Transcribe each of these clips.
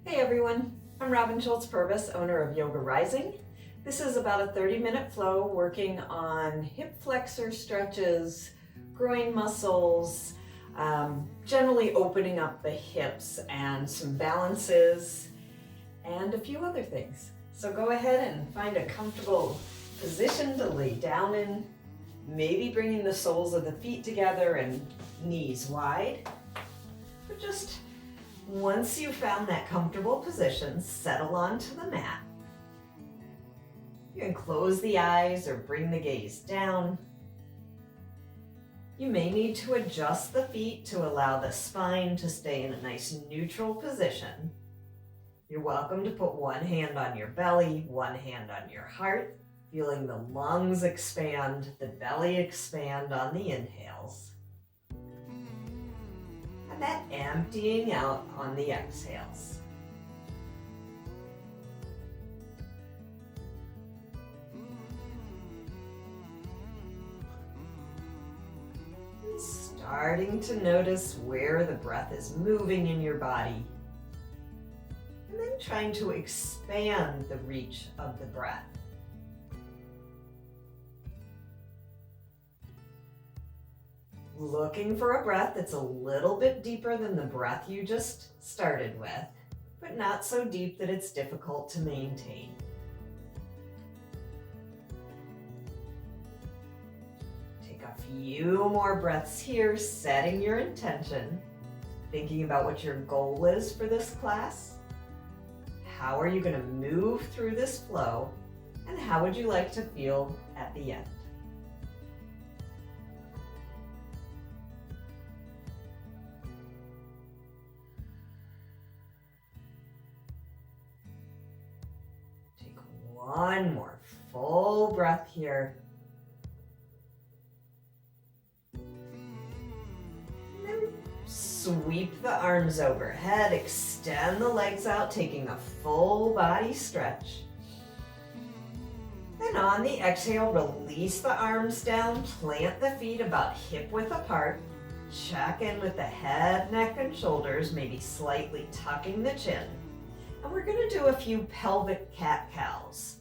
Hey everyone, I'm Robin Schultz-Purves, owner of Yoga Rising. This is about a 30-minute flow working on hip flexor stretches, groin muscles, generally opening up the hips and some balances and a few other things. So go ahead and find a comfortable position to lay down in, maybe bringing the soles of the feet together and knees wide, but just once you've found that comfortable position, settle onto the mat. You can close the eyes or bring the gaze down. You may need to adjust the feet to allow the spine to stay in a nice neutral position. You're welcome to put one hand on your belly, one hand on your heart, feeling the lungs expand, the belly expand on the inhales. And that emptying out on the exhales. And starting to notice where the breath is moving in your body. And then trying to expand the reach of the breath. Looking for a breath that's a little bit deeper than the breath you just started with, but not so deep that it's difficult to maintain. Take a few more breaths here, setting your intention, thinking about what your goal is for this class. How are you going to move through this flow, and how would you like to feel at the end? One more full breath here. And then sweep the arms overhead, extend the legs out, taking a full body stretch. Then on the exhale, release the arms down, plant the feet about hip width apart. Check in with the head, neck, and shoulders, maybe slightly tucking the chin. And we're going to do a few pelvic cat-cows.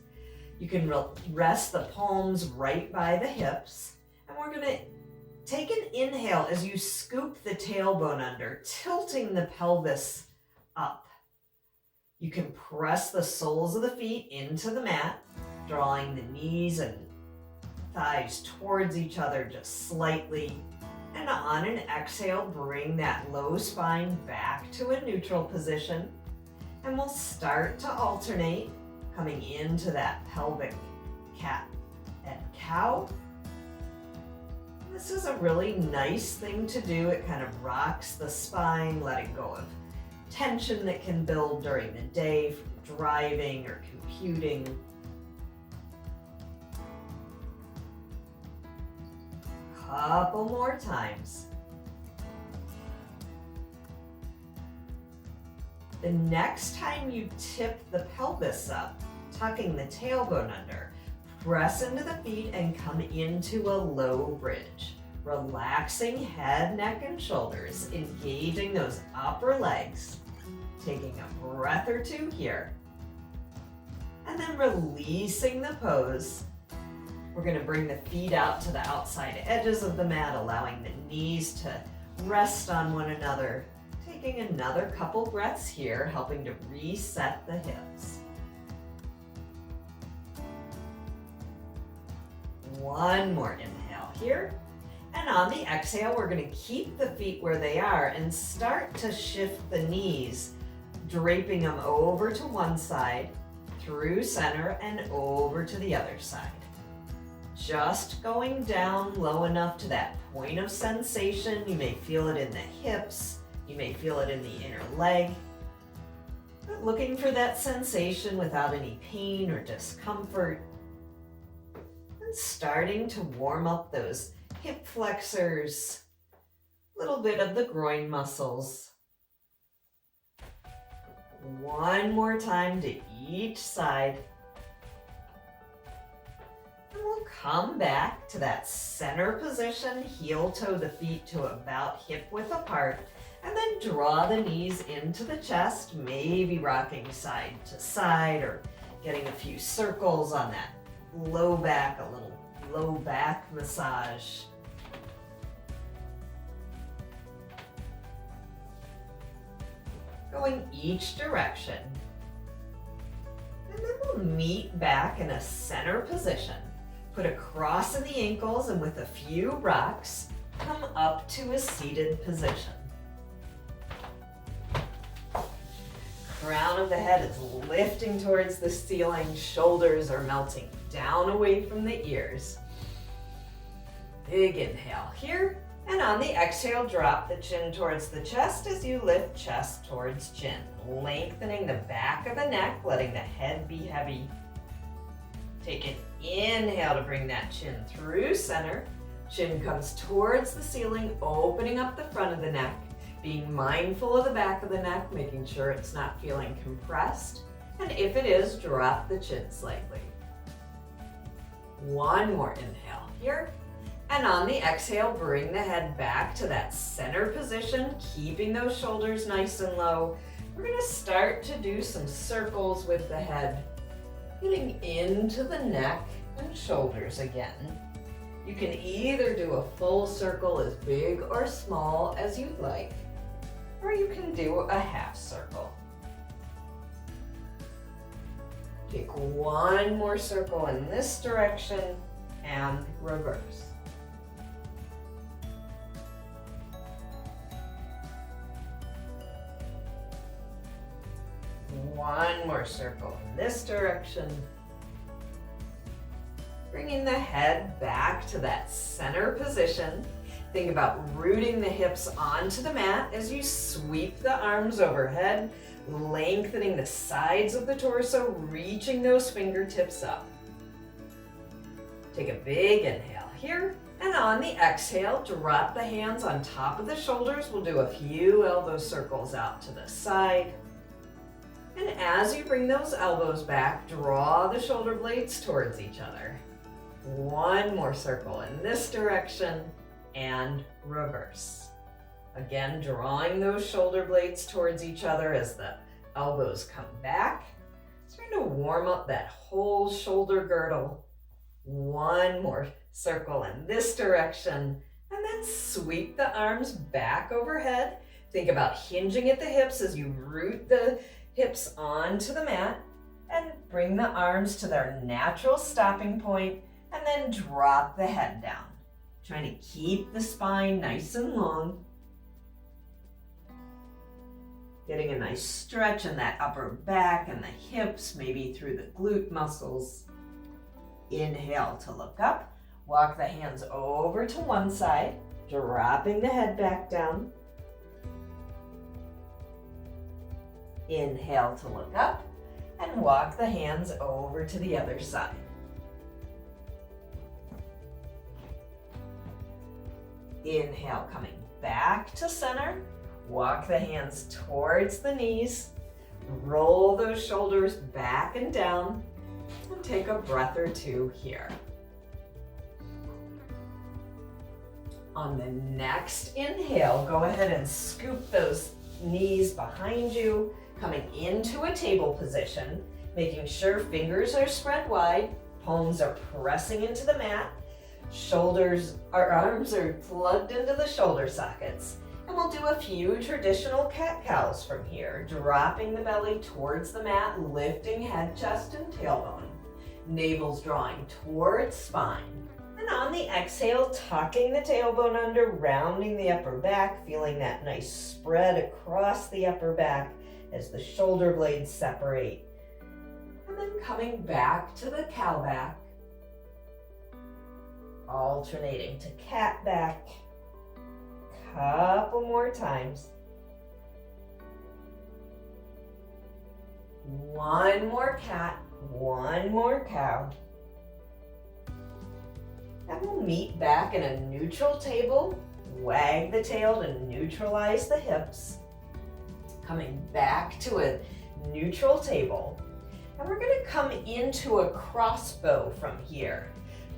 You can rest the palms right by the hips. And we're going to take an inhale as you scoop the tailbone under, tilting the pelvis up. You can press the soles of the feet into the mat, drawing the knees and thighs towards each other just slightly. And on an exhale, bring that low spine back to a neutral position. And we'll start to alternate, coming into that pelvic cat and cow. This is a really nice thing to do. It kind of rocks the spine, letting go of tension that can build during the day from driving or computing. Couple more times. The next time you tip the pelvis up, tucking the tailbone under, press into the feet and come into a low bridge. Relaxing head, neck, and shoulders, engaging those upper legs. Taking a breath or two here. And then releasing the pose. We're going to bring the feet out to the outside edges of the mat, allowing the knees to rest on one another. Taking another couple breaths here, helping to reset the hips. One more inhale here. And on the exhale, we're going to keep the feet where they are and start to shift the knees, draping them over to one side, through center, and over to the other side. Just going down low enough to that point of sensation. You may feel it in the hips. You may feel it in the inner leg. But looking for that sensation without any pain or discomfort. And starting to warm up those hip flexors, a little bit of the groin muscles. One more time to each side. And we'll come back to that center position, heel toe the feet to about hip width apart. And then draw the knees into the chest, maybe rocking side to side or getting a few circles on that low back, a little low back massage. Going each direction. And then we'll meet back in a center position. Put a cross in the ankles and with a few rocks, come up to a seated position. Crown of the head is lifting towards the ceiling, shoulders are melting down away from the ears. Big inhale here, and on the exhale, drop the chin towards the chest as you lift chest towards chin, lengthening the back of the neck, letting the head be heavy. Take an inhale to bring that chin through center. Chin comes towards the ceiling, opening up the front of the neck, being mindful of the back of the neck, making sure it's not feeling compressed. And if it is, drop the chin slightly. One more inhale here. And on the exhale, bring the head back to that center position, keeping those shoulders nice and low. We're going to start to do some circles with the head, getting into the neck and shoulders again. You can either do a full circle as big or small as you'd like, or you can do a half circle. Take one more circle in this direction and reverse. One more circle in this direction. Bringing the head back to that center position. Think about rooting the hips onto the mat as you sweep the arms overhead, lengthening the sides of the torso, reaching those fingertips up. Take a big inhale here, and on the exhale, drop the hands on top of the shoulders. We'll do a few elbow circles out to the side. And as you bring those elbows back, draw the shoulder blades towards each other. One more circle in this direction and reverse. Again, drawing those shoulder blades towards each other as the elbows come back. Starting to warm up that whole shoulder girdle. One more circle in this direction, and then sweep the arms back overhead. Think about hinging at the hips as you root the hips onto the mat and bring the arms to their natural stopping point, and then drop the head down. Trying to keep the spine nice and long. Getting a nice stretch in that upper back and the hips, maybe through the glute muscles. Inhale to look up. Walk the hands over to one side, dropping the head back down. Inhale to look up and walk the hands over to the other side. Inhale, coming back to center. Walk the hands towards the knees. Roll those shoulders back and down. And take a breath or two here. On the next inhale, go ahead and scoop those knees behind you, coming into a table position, making sure fingers are spread wide, palms are pressing into the mat, arms are plugged into the shoulder sockets. And we'll do a few traditional cat-cows from here, dropping the belly towards the mat, lifting head, chest, and tailbone. Navel's drawing towards spine. And on the exhale, tucking the tailbone under, rounding the upper back, feeling that nice spread across the upper back as the shoulder blades separate. And then coming back to the cow back, alternating to cat back. Couple more times. One more cat, one more cow. And we'll meet back in a neutral table. Wag the tail to neutralize the hips. Coming back to a neutral table. And we're going to come into a crossbow from here.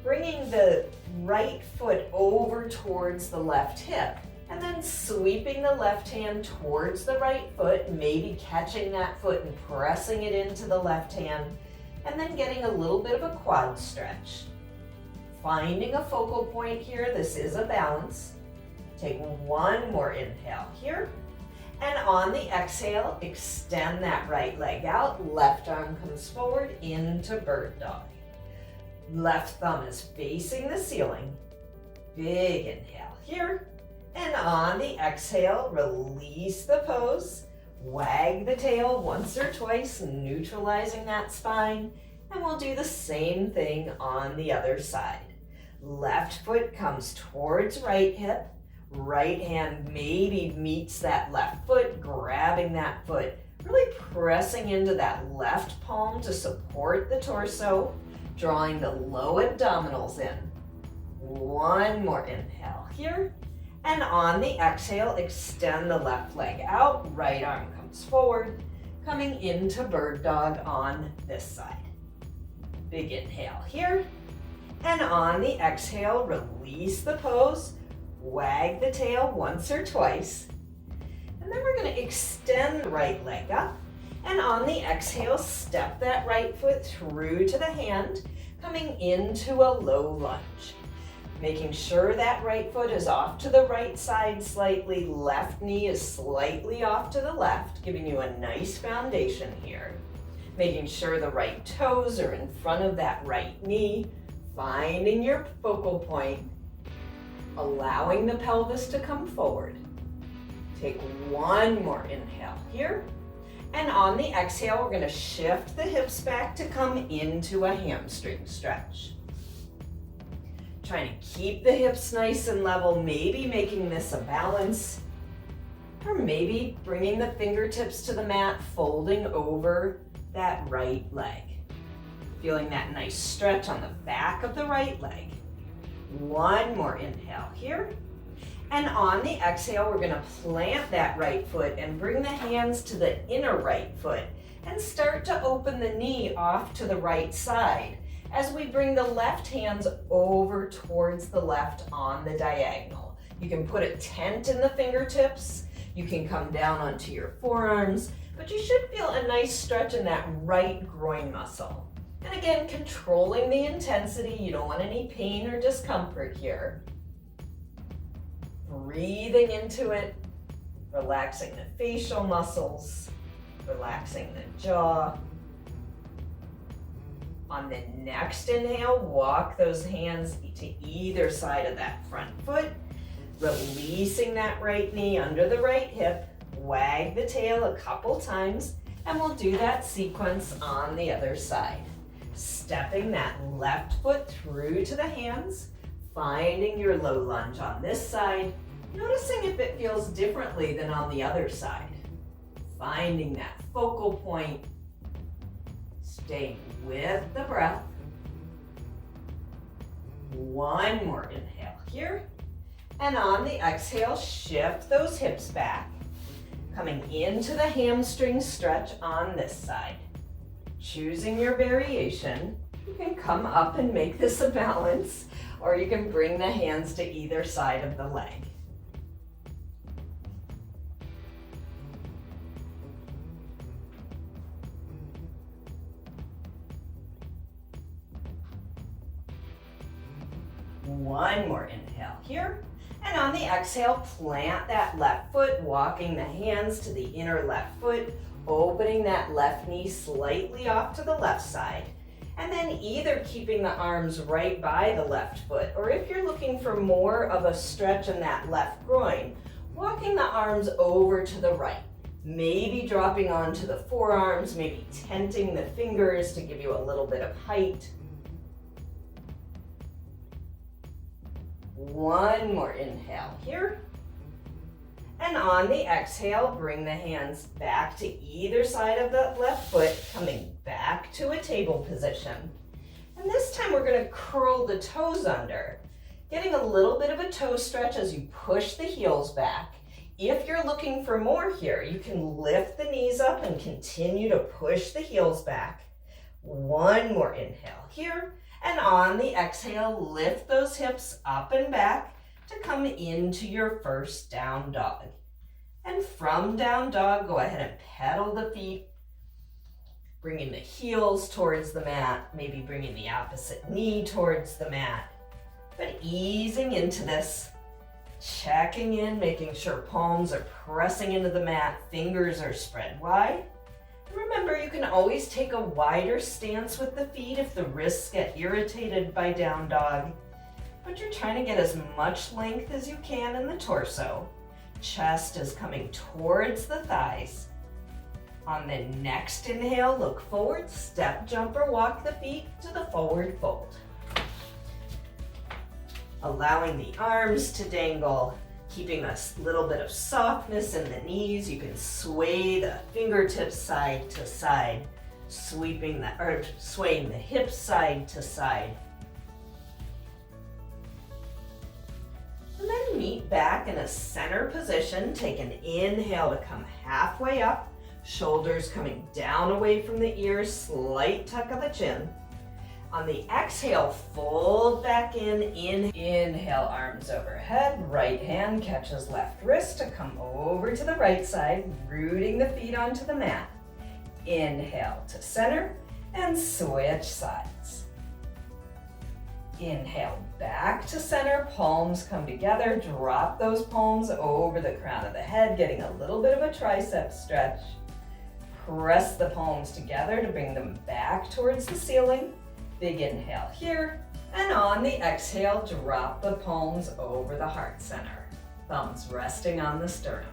Bringing the right foot over towards the left hip. And then sweeping the left hand towards the right foot, maybe catching that foot and pressing it into the left hand, and then getting a little bit of a quad stretch. Finding a focal point here, this is a balance. Take one more inhale here. And on the exhale, extend that right leg out, left arm comes forward into bird dog. Left thumb is facing the ceiling. Big inhale here. And on the exhale, release the pose. Wag the tail once or twice, neutralizing that spine. And we'll do the same thing on the other side. Left foot comes towards right hip. Right hand maybe meets that left foot, grabbing that foot, really pressing into that left palm to support the torso, drawing the low abdominals in. One more inhale here. And on the exhale, extend the left leg out, right arm comes forward, coming into bird dog on this side. Big inhale here. And on the exhale, release the pose, wag the tail once or twice. And then we're going to extend the right leg up. And on the exhale, step that right foot through to the hand, coming into a low lunge. Making sure that right foot is off to the right side slightly, left knee is slightly off to the left, giving you a nice foundation here. Making sure the right toes are in front of that right knee, finding your focal point, allowing the pelvis to come forward. Take one more inhale here. And on the exhale, we're going to shift the hips back to come into a hamstring stretch. Trying to keep the hips nice and level, maybe making this a balance, or maybe bringing the fingertips to the mat, folding over that right leg. Feeling that nice stretch on the back of the right leg. One more inhale here. And on the exhale, we're going to plant that right foot and bring the hands to the inner right foot and start to open the knee off to the right side as we bring the left hands over towards the left on the diagonal. You can put a tent in the fingertips. You can come down onto your forearms, but you should feel a nice stretch in that right groin muscle. And again, controlling the intensity. You don't want any pain or discomfort here. Breathing into it, relaxing the facial muscles, relaxing the jaw. On the next inhale, walk those hands to either side of that front foot, releasing that right knee under the right hip, wag the tail a couple times, and we'll do that sequence on the other side. Stepping that left foot through to the hands, finding your low lunge on this side, noticing if it feels differently than on the other side. Finding that focal point, staying with the breath. One more inhale here. And on the exhale, shift those hips back, coming into the hamstring stretch on this side. Choosing your variation, you can come up and make this a balance, or you can bring the hands to either side of the leg. One more inhale here. And on the exhale, plant that left foot, walking the hands to the inner left foot, opening that left knee slightly off to the left side. And then either keeping the arms right by the left foot, or if you're looking for more of a stretch in that left groin, walking the arms over to the right. Maybe dropping onto the forearms, maybe tenting the fingers to give you a little bit of height. One more inhale here. And on the exhale, bring the hands back to either side of the left foot, coming back to a table position. And this time we're going to curl the toes under, getting a little bit of a toe stretch as you push the heels back. If you're looking for more here, you can lift the knees up and continue to push the heels back. One more inhale here. And on the exhale, lift those hips up and back, to come into your first down dog. And from down dog, go ahead and pedal the feet, bringing the heels towards the mat, maybe bringing the opposite knee towards the mat, but easing into this, checking in, making sure palms are pressing into the mat, fingers are spread wide. Remember, you can always take a wider stance with the feet if the wrists get irritated by down dog, but you're trying to get as much length as you can in the torso. Chest is coming towards the thighs. On the next inhale, look forward, step, jump, or walk the feet to the forward fold. Allowing the arms to dangle, keeping a little bit of softness in the knees. You can sway the fingertips side to side, swaying the hips side to side. And then meet back in a center position. Take an inhale to come halfway up, shoulders coming down away from the ears, slight tuck of the chin. On the exhale, fold back in. Inhale, arms overhead, right hand catches left wrist to come over to the right side, rooting the feet onto the mat. Inhale to center and switch sides. Inhale back to center, palms come together, drop those palms over the crown of the head, getting a little bit of a tricep stretch. Press the palms together to bring them back towards the ceiling. Big inhale here, and on the exhale, drop the palms over the heart center. Thumbs resting on the sternum.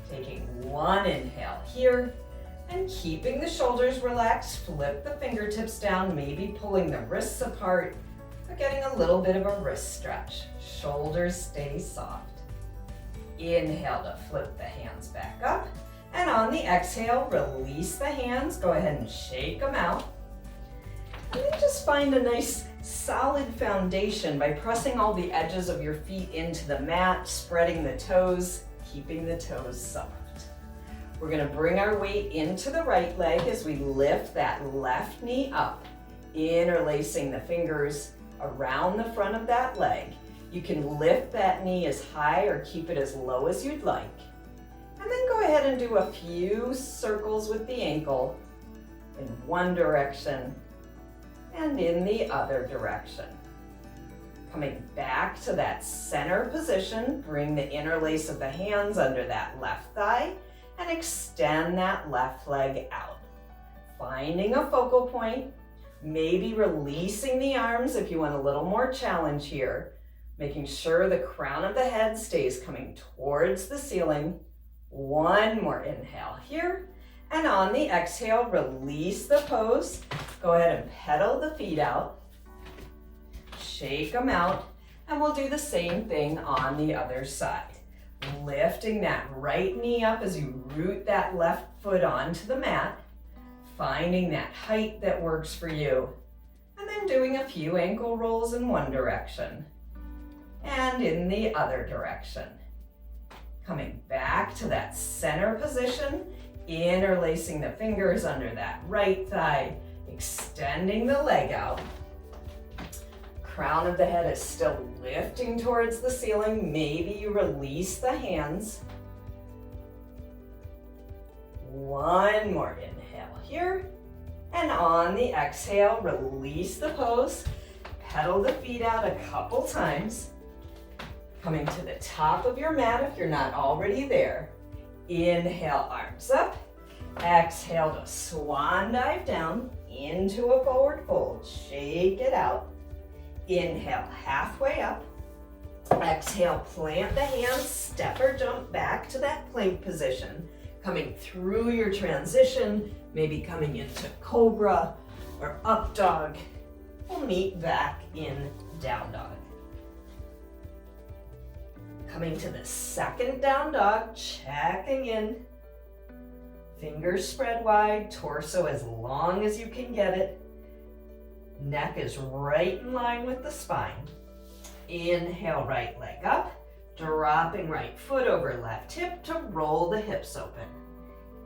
Taking one inhale here, and keeping the shoulders relaxed, flip the fingertips down, maybe pulling the wrists apart, but getting a little bit of a wrist stretch. Shoulders stay soft. Inhale to flip the hands back up, and on the exhale, release the hands, go ahead and shake them out. And then just find a nice solid foundation by pressing all the edges of your feet into the mat, spreading the toes, keeping the toes soft. We're gonna bring our weight into the right leg as we lift that left knee up, interlacing the fingers around the front of that leg. You can lift that knee as high or keep it as low as you'd like. And then go ahead and do a few circles with the ankle in one direction and in the other direction. Coming back to that center position, bring the interlace of the hands under that left thigh and extend that left leg out. Finding a focal point, maybe releasing the arms if you want a little more challenge here, making sure the crown of the head stays coming towards the ceiling. One more inhale here. And on the exhale, release the pose. Go ahead and pedal the feet out. Shake them out. And we'll do the same thing on the other side. Lifting that right knee up as you root that left foot onto the mat. Finding that height that works for you. And then doing a few ankle rolls in one direction. And in the other direction. Coming back to that center position. Interlacing the fingers under that right thigh, extending the leg out. Crown of the head is still lifting towards the ceiling. Maybe you release the hands. One more inhale here. And on the exhale, release the pose. Pedal the feet out a couple times. Coming to the top of your mat if you're not already there. Inhale, arms up. Exhale to swan dive down into a forward fold. Shake it out. Inhale, halfway up. Exhale, plant the hands, step or jump back to that plank position. Coming through your transition, maybe coming into cobra or up dog. We'll meet back in down dog. Coming to the second down dog, checking in. Fingers spread wide, torso as long as you can get it. Neck is right in line with the spine. Inhale, right leg up, dropping right foot over left hip to roll the hips open.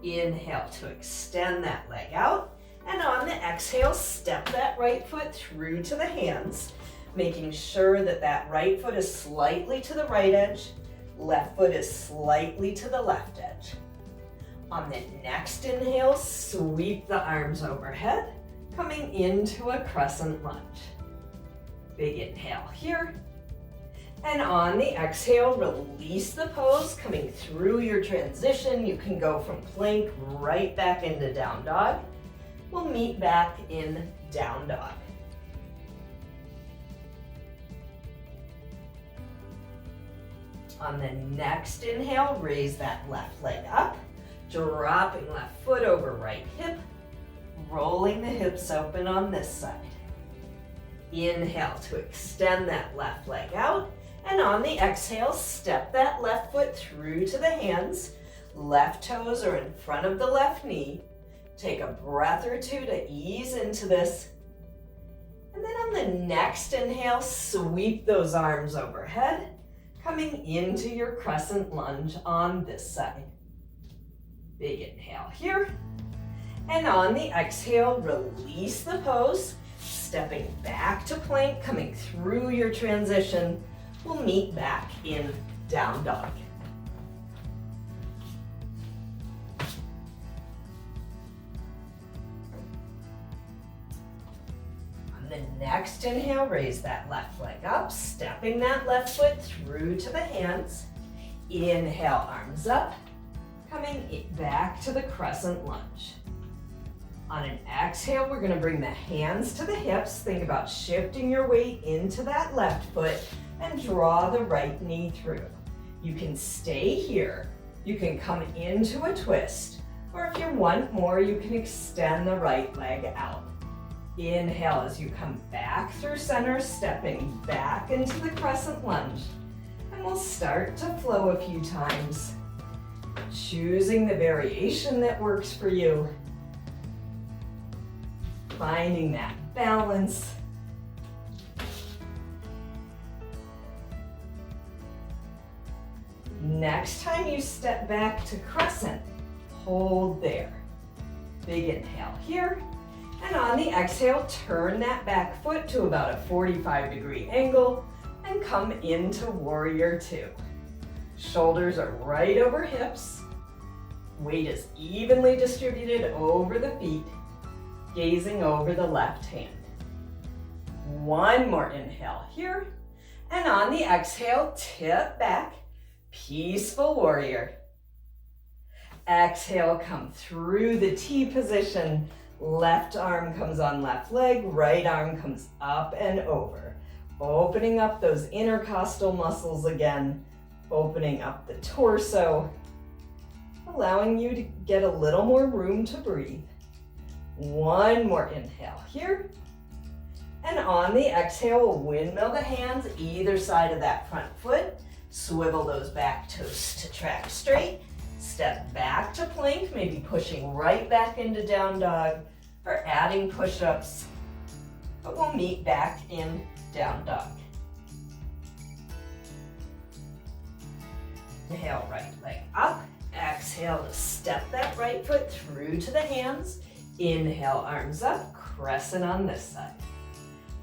Inhale to extend that leg out, and on the exhale, step that right foot through to the hands. making sure that that right foot is slightly to the right edge, left foot is slightly to the left edge. On the next inhale, sweep the arms overhead, coming into a crescent lunge. Big inhale here. And on the exhale, release the pose, coming through your transition. You can go from plank right back into down dog. We'll meet back in down dog. On the next inhale, raise that left leg up, dropping left foot over right hip, rolling the hips open on this side. Inhale to extend that left leg out, and on the exhale, step that left foot through to the hands. Left toes are in front of the left knee. Take a breath or two to ease into this. And then on the next inhale, sweep those arms overhead, coming into your crescent lunge on this side. Big inhale here. And on the exhale, release the pose, stepping back to plank, coming through your transition. We'll meet back in down dog. On the next inhale, raise that left leg up, stepping that left foot through to the hands. Inhale, arms up, coming back to the crescent lunge. On an exhale, we're going to bring the hands to the hips. Think about shifting your weight into that left foot and draw the right knee through. You can stay here. You can come into a twist, or if you want more, you can extend the right leg out. Inhale as you come back through center, stepping back into the crescent lunge. And we'll start to flow a few times, choosing the variation that works for you. Finding that balance. Next time you step back to crescent, hold there. Big inhale here. And on the exhale, turn that back foot to about a 45-degree angle and come into warrior two. Shoulders are right over hips. Weight is evenly distributed over the feet, gazing over the left hand. One more inhale here. And on the exhale, tip back, peaceful warrior. Exhale, come through the T position. Left arm comes on left leg, right arm comes up and over. Opening up those intercostal muscles again, opening up the torso, allowing you to get a little more room to breathe. One more inhale here. And on the exhale, we'll windmill the hands either side of that front foot. Swivel those back toes to track straight. Step back to plank, maybe pushing right back into down dog or adding push-ups. But we'll meet back in down dog. Inhale, right leg up. Exhale to step that right foot through to the hands. Inhale, arms up, crescent on this side.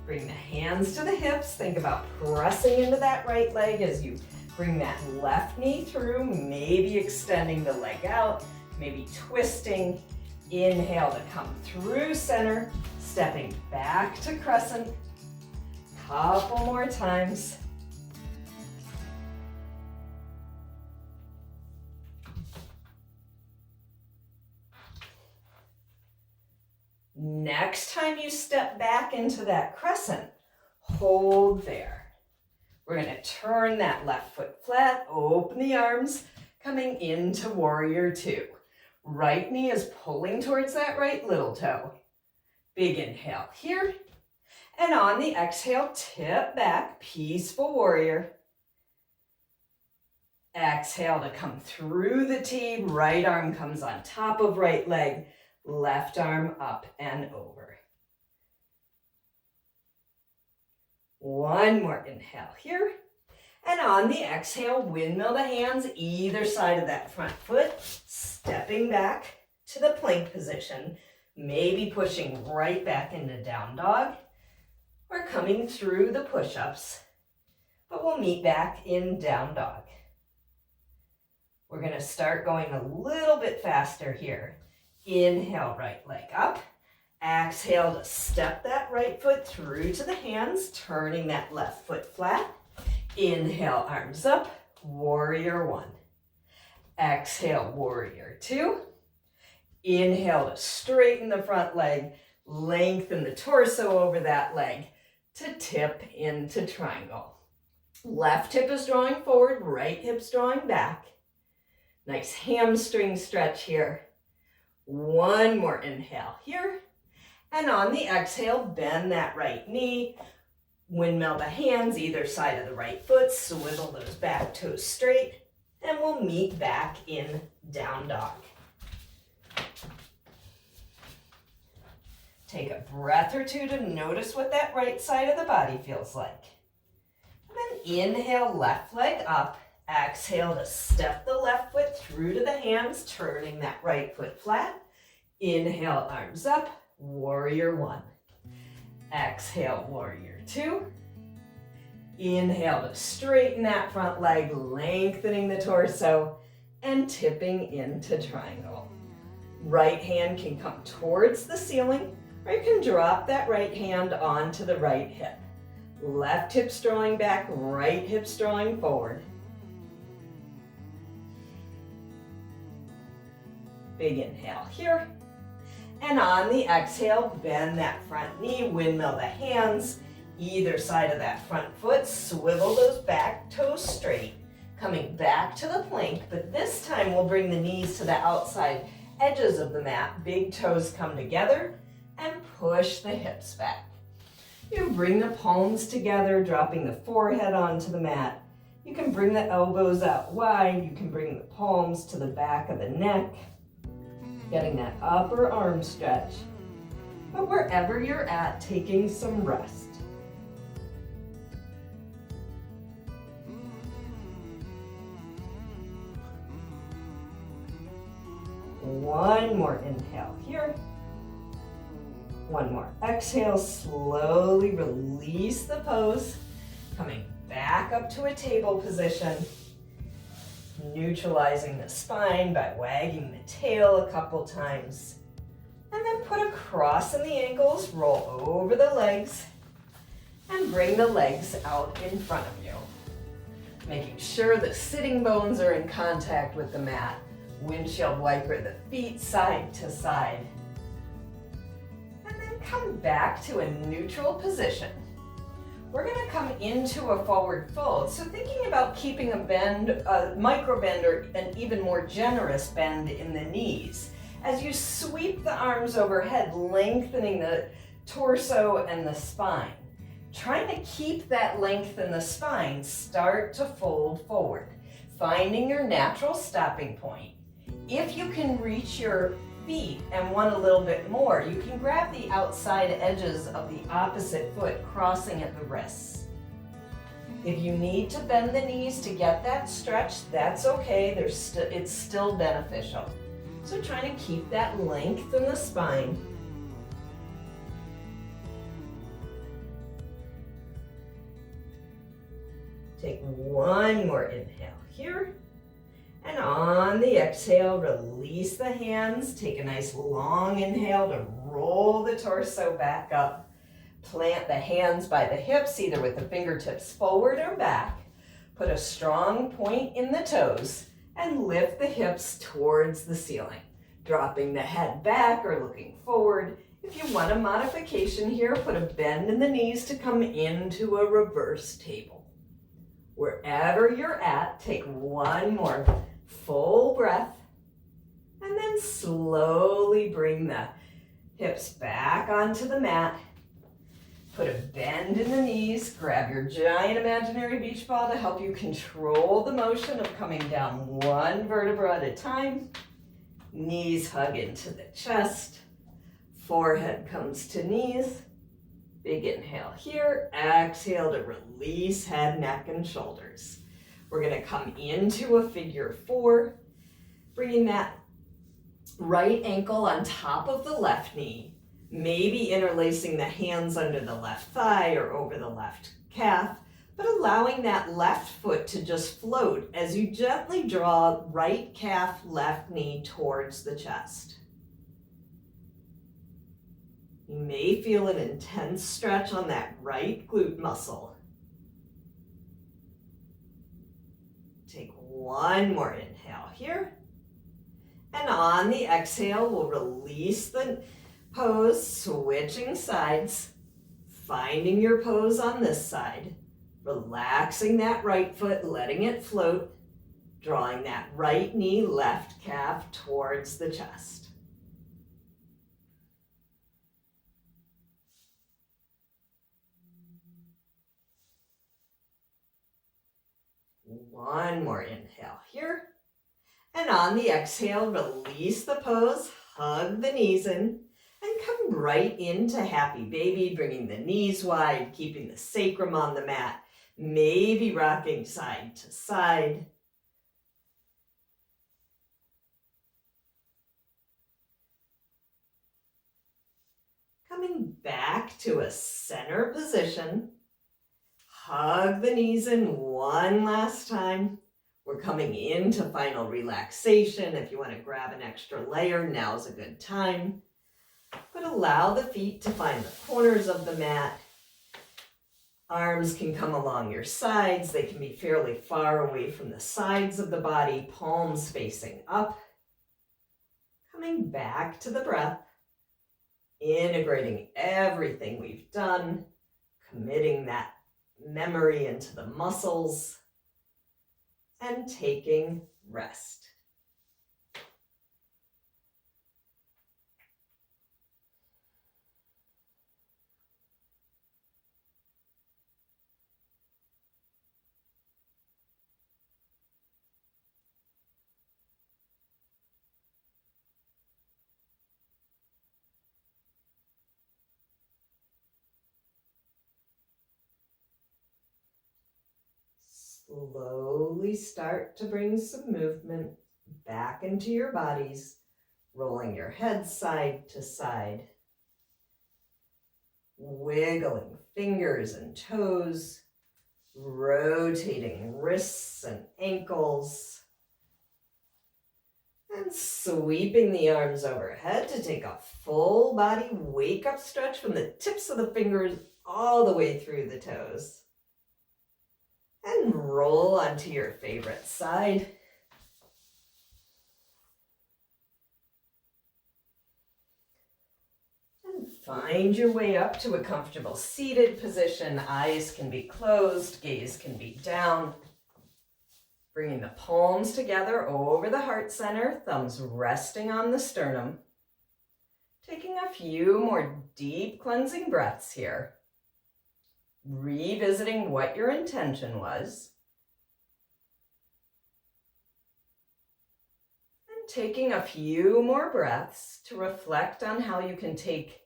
Bring the hands to the hips. Think about pressing into that right leg as you bring that left knee through, maybe extending the leg out, maybe twisting. Inhale to come through center, stepping back to crescent. Couple more times. Next time you step back into that crescent, hold there. We're going to turn that left foot flat, open the arms, coming into warrior two. Right knee is pulling towards that right little toe. Big inhale here. And on the exhale, tip back, peaceful warrior. Exhale to come through the T. Right arm comes on top of right leg. Left arm up and over. One more inhale here. And on the exhale, windmill the hands either side of that front foot, stepping back to the plank position, maybe pushing right back into down dog, We're coming through the push-ups, but we'll meet back in down dog. We're going to start going a little bit faster here. Inhale, right leg up. Exhale to step that right foot through to the hands, turning that left foot flat. Inhale, arms up, warrior one. Exhale, warrior two. Inhale to straighten the front leg, lengthen the torso over that leg to tip into triangle. Left hip is drawing forward, right hip's drawing back. Nice hamstring stretch here. One more inhale here. And on the exhale, bend that right knee. Windmill the hands either side of the right foot. Swivel those back toes straight. And we'll meet back in down dog. Take a breath or two to notice what that right side of the body feels like. And then inhale, left leg up. Exhale to step the left foot through to the hands, turning that right foot flat. Inhale, arms up, warrior one. Exhale, warrior two. Inhale to straighten that front leg, lengthening the torso and tipping into triangle. Right hand can come towards the ceiling, or you can drop that right hand onto the right hip. Left hip's drawing back, right hip's drawing forward. Big inhale here. And on the exhale, bend that front knee, windmill the hands, either side of that front foot, swivel those back toes straight, coming back to the plank, but this time we'll bring the knees to the outside edges of the mat, big toes come together, and push the hips back. You bring the palms together, dropping the forehead onto the mat. You can bring the elbows out wide, you can bring the palms to the back of the neck, getting that upper arm stretch. But wherever you're at, taking some rest. One more inhale here. One more exhale, slowly release the pose, coming back up to a table position. Neutralizing the spine by wagging the tail a couple times. And then put a cross in the ankles, roll over the legs, and bring the legs out in front of you. Making sure the sitting bones are in contact with the mat. Windshield wiper the feet side to side. And then come back to a neutral position. We're going to come into a forward fold. So thinking about keeping a bend, a micro bend, or an even more generous bend in the knees. As you sweep the arms overhead, lengthening the torso and the spine. Trying to keep that length in the spine, start to fold forward. Finding your natural stopping point. If you can reach your feet and want a little bit more, you can grab the outside edges of the opposite foot, crossing at the wrists. If you need to bend the knees to get that stretch, that's okay. It's still beneficial. So trying to keep that length in the spine. Take one more inhale here. And on the exhale, release the hands. Take a nice long inhale to roll the torso back up. Plant the hands by the hips, either with the fingertips forward or back. Put a strong point in the toes and lift the hips towards the ceiling. Dropping the head back or looking forward. If you want a modification here, put a bend in the knees to come into a reverse table. Wherever you're at, take one more full breath, and then slowly bring the hips back onto the mat. Put a bend in the knees, grab your giant imaginary beach ball to help you control the motion of coming down one vertebra at a time. Knees hug into the chest, forehead comes to knees. Big inhale here, exhale to release head, neck, and shoulders. We're going to come into a figure four, bringing that right ankle on top of the left knee, Maybe interlacing the hands under the left thigh or over the left calf, but allowing that left foot to just float as you gently draw right calf, left knee towards the chest. You may feel an intense stretch on that right glute muscle. Take one more inhale here. And on the exhale, we'll release the pose, switching sides, finding your pose on this side, relaxing that right foot, letting it float, drawing that right knee, left calf towards the chest. One more inhale here. And on the exhale, release the pose, hug the knees in, and come right into happy baby, bringing the knees wide, keeping the sacrum on the mat, maybe rocking side to side. Coming back to a center position, hug the knees in one last time. We're coming into final relaxation. If you want to grab an extra layer, now's a good time. But allow the feet to find the corners of the mat. Arms can come along your sides. They can be fairly far away from the sides of the body, palms facing up. Coming back to the breath, integrating everything we've done, committing that memory into the muscles, and taking rest. Slowly start to bring some movement back into your bodies, rolling your head side to side, wiggling fingers and toes, rotating wrists and ankles, and sweeping the arms overhead to take a full body wake-up stretch from the tips of the fingers all the way through the toes. And roll onto your favorite side. And find your way up to a comfortable seated position. Eyes can be closed, gaze can be down. Bringing the palms together over the heart center, thumbs resting on the sternum. Taking a few more deep cleansing breaths here. Revisiting what your intention was. And taking a few more breaths to reflect on how you can take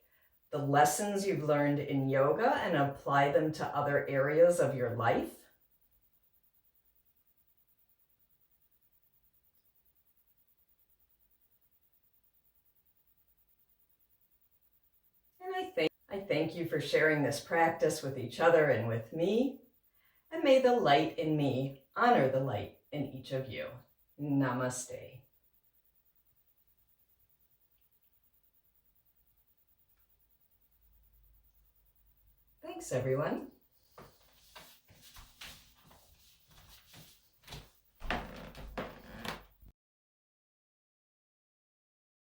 the lessons you've learned in yoga and apply them to other areas of your life. And I thank you for sharing this practice with each other and with me. And may the light in me honor the light in each of you. Namaste. Thanks, everyone.